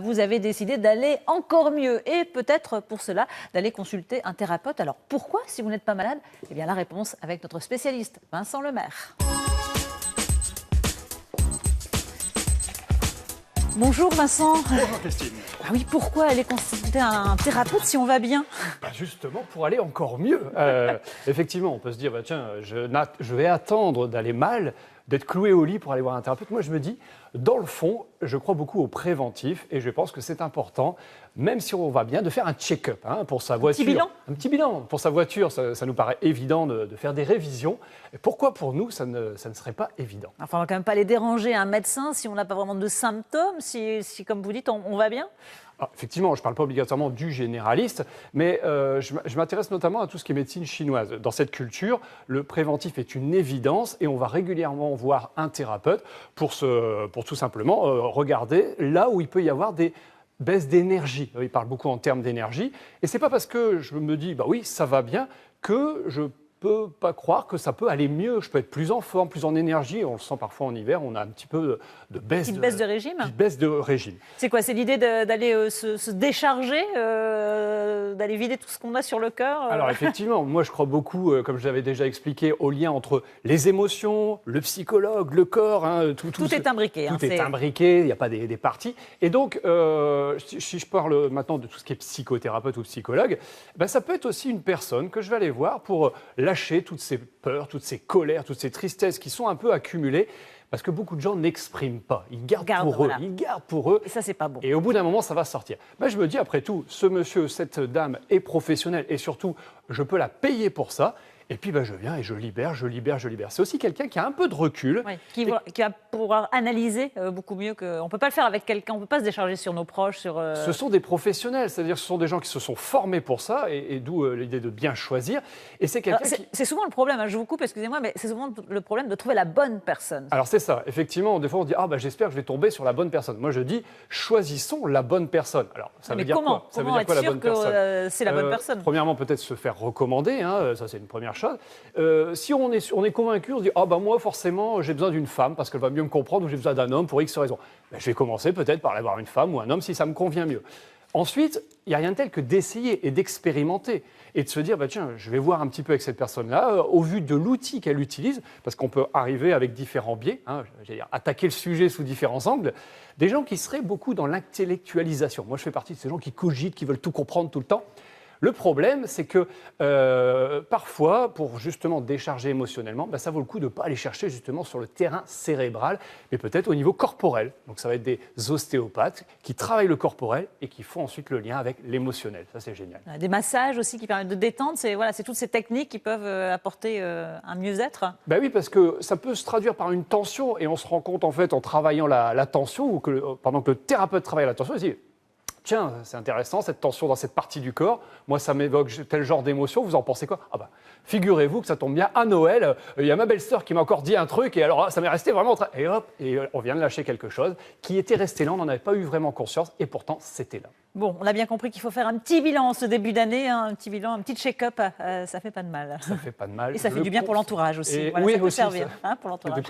vous avez décidé d'aller encore mieux et peut-être pour cela d'aller consulter un thérapeute. Alors pourquoi, si vous n'êtes pas malade? Eh bien la réponse avec notre spécialiste, Vincent Lemaire. Bonjour Vincent. Bonjour Christine. Ah oui, pourquoi aller consulter un thérapeute si on va bien? Justement pour aller encore mieux. Effectivement, on peut se dire, tiens, je vais attendre d'aller mal, d'être cloué au lit pour aller voir un thérapeute. Moi, je me dis, dans le fond, je crois beaucoup au préventif et je pense que c'est important, même si on va bien, de faire un check-up pour sa voiture. Un petit bilan. Un petit bilan pour sa voiture, ça nous paraît évident de faire des révisions. Et pourquoi pour nous, ça ne serait pas évident? Enfin, on ne va quand même pas aller déranger un médecin si on n'a pas vraiment de symptômes, si comme vous dites, on va bien? Alors, effectivement, je ne parle pas obligatoirement du généraliste, mais je m'intéresse notamment à tout ce qui est médecine chinoise. Dans cette culture, le préventif est une évidence et on va régulièrement voir un thérapeute pour tout simplement regarder là où il peut y avoir des baisses d'énergie. Il parle beaucoup en termes d'énergie. Et ce n'est pas parce que je me dis, bah oui, ça va bien, que je peux pas croire que ça peut aller mieux. Je peux être plus en forme, plus en énergie. On le sent parfois en hiver, on a un petit peu de baisse. Une baisse de régime. Une baisse de régime. C'est quoi? C'est l'idée d'aller se décharger, d'aller vider tout ce qu'on a sur le cœur Alors effectivement, moi je crois beaucoup, comme je l'avais déjà expliqué, au lien entre les émotions, le psychologue, le corps. Tout est imbriqué. Tout est imbriqué, il n'y a pas des parties. Et donc, si je parle maintenant de tout ce qui est psychothérapeute ou psychologue, ça peut être aussi une personne que je vais aller voir pour lâcher toutes ces peurs, toutes ces colères, toutes ces tristesses qui sont un peu accumulées. Parce que beaucoup de gens n'expriment pas, ils gardent pour eux, ils gardent pour eux. Et ça, c'est pas bon. Et au bout d'un moment, ça va sortir. Je me dis, après tout, ce monsieur, cette dame est professionnelle et surtout, je peux la payer pour ça. Et puis, je viens et je libère. C'est aussi quelqu'un qui a un peu de recul. Oui, qui va pouvoir analyser beaucoup mieux que... On ne peut pas le faire avec quelqu'un, on ne peut pas se décharger sur nos proches. Ce sont des professionnels, c'est-à-dire que ce sont des gens qui se sont formés pour ça, et d'où l'idée de bien choisir. Et c'est quelqu'un C'est souvent le problème, je vous coupe, excusez-moi, mais c'est souvent le problème de trouver la bonne personne. Alors c'est ça, effectivement, des fois on dit j'espère que je vais tomber sur la bonne personne. Moi je dis choisissons la bonne personne. Alors ça veut dire quoi? Ça veut dire quoi la bonne personne? C'est la bonne personne. Premièrement, peut-être se faire recommander, ça c'est une première chose. Si on est convaincu, on se dit moi forcément j'ai besoin d'une femme parce qu'elle va mieux me comprendre, ou j'ai besoin d'un homme pour X raison. Je vais commencer peut-être par aller voir une femme ou un homme si ça me convient mieux. Ensuite, il n'y a rien de tel que d'essayer et d'expérimenter et de se dire, tiens, je vais voir un petit peu avec cette personne-là, au vu de l'outil qu'elle utilise, parce qu'on peut arriver avec différents biais, attaquer le sujet sous différents angles, des gens qui seraient beaucoup dans l'intellectualisation. Moi, je fais partie de ces gens qui cogitent, qui veulent tout comprendre tout le temps. Le problème, c'est que parfois, pour justement décharger émotionnellement, ça vaut le coup de ne pas aller chercher justement sur le terrain cérébral, mais peut-être au niveau corporel. Donc ça va être des ostéopathes qui travaillent le corporel et qui font ensuite le lien avec l'émotionnel. Ça, c'est génial. Des massages aussi qui permettent de détendre, c'est toutes ces techniques qui peuvent apporter un mieux-être. Oui, parce que ça peut se traduire par une tension et on se rend compte en fait en travaillant la tension, ou pendant que le thérapeute travaille la tension, il se dit tiens, c'est intéressant, cette tension dans cette partie du corps. Moi, ça m'évoque tel genre d'émotion. Vous en pensez quoi? Figurez-vous que ça tombe bien à Noël. Il y a ma belle-sœur qui m'a encore dit un truc. Et alors, ça m'est resté vraiment... Et hop, et on vient de lâcher quelque chose qui était resté là. On n'en avait pas eu vraiment conscience. Et pourtant, c'était là. Bon, on a bien compris qu'il faut faire un petit bilan en ce début d'année. Un petit bilan, un petit check-up. Ça fait pas de mal. Ça fait pas de mal. Et ça fait du bien pour l'entourage aussi. Et voilà, oui, ça peut aussi, servir pour l'entourage.